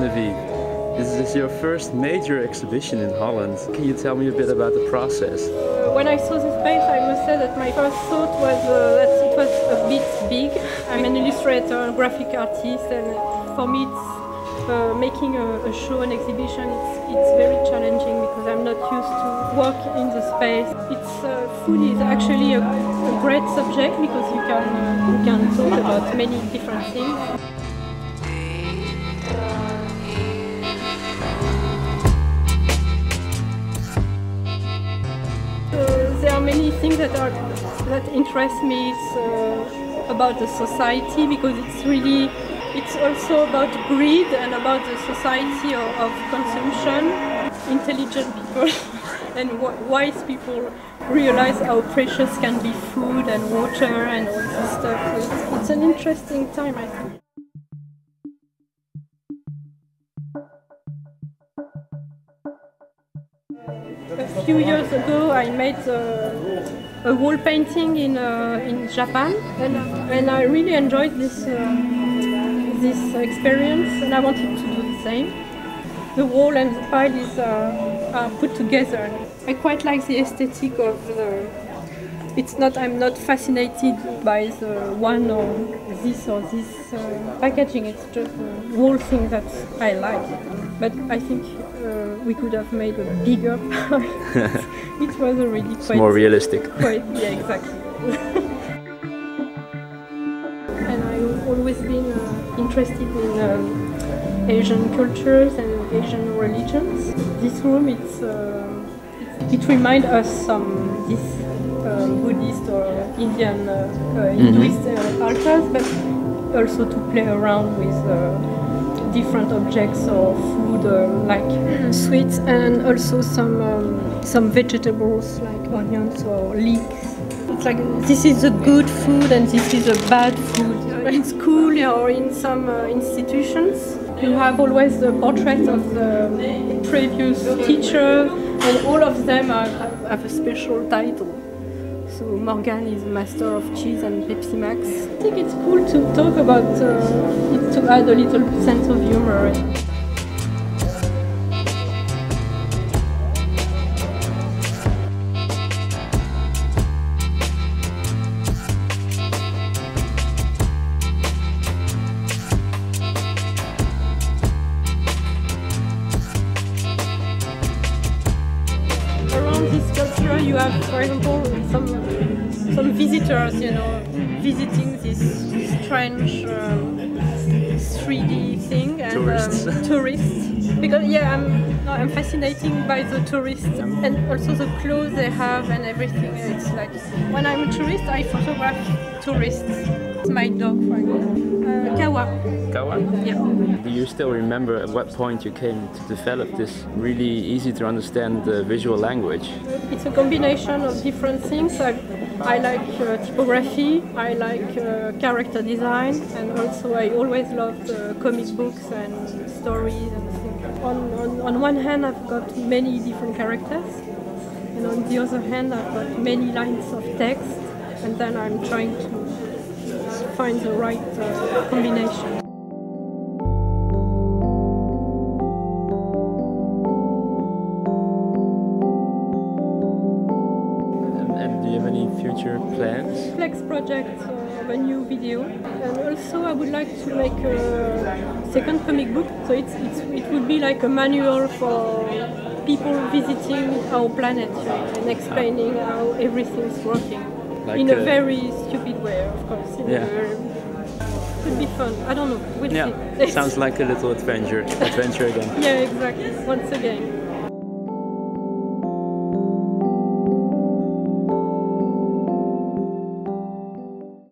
Genevieve. This is your first major exhibition in Holland. Can you tell me a bit about the process? When I saw this space, I must say that my first thought was that it was a bit big. I'm an illustrator, graphic artist, and for me making a show, an exhibition, it's very challenging because I'm not used to work in the space. Food is actually a great subject because you can talk about many different things. There are many things that interest me. It's about the society because it's also about greed and about the society of consumption. Intelligent people and wise people realize how precious can be food and water and all this stuff. It's an interesting time, I think. A few years ago, I made a wall painting in Japan, and I really enjoyed this experience, and I wanted to do the same. The wall and the pile are put together. I quite like the aesthetic of the. I'm not fascinated by the one or this packaging. It's just the whole thing that I like. But I think we could have made a bigger pile. It was already quite more realistic. Yeah, exactly. And I've always been interested in Asian cultures and Asian religions. This room, it reminds us this Buddhist or Indian Hinduist altars, but also to play around with different objects or food like sweets, and also some vegetables like onions or leeks. It's like this is a good food and this is a bad food. In school or in some institutions, you have always the portrait of the previous teacher, and all of them have a special title. So Morgan is master of cheese and Pepsi Max. I think it's cool to talk about it, to add a little sense of humor. Around this sculpture you have, for example, some visitors, visiting this strange 3D thing, and tourists. Because I'm fascinated by the tourists and also the clothes they have and everything. It's like when I'm a tourist, I photograph tourists. It's my dog, for example. Kawa. Kawa? Yeah. Do you still remember at what point you came to develop this really easy to understand visual language? It's a combination of different things. I like typography, I like character design, and also I always loved comic books and stories and things. On one hand I've got many different characters, and on the other hand I've got many lines of text, and then I'm trying to find the right combination. Do you have any future plans? Flex project of a new video, and also I would like to make a second comic book. So it would be like a manual for people visiting our planet and explaining how everything's working in a very stupid way, of course. Could be fun. I don't know. We'll see. Sounds like a little adventure again. Yeah, exactly. Once again.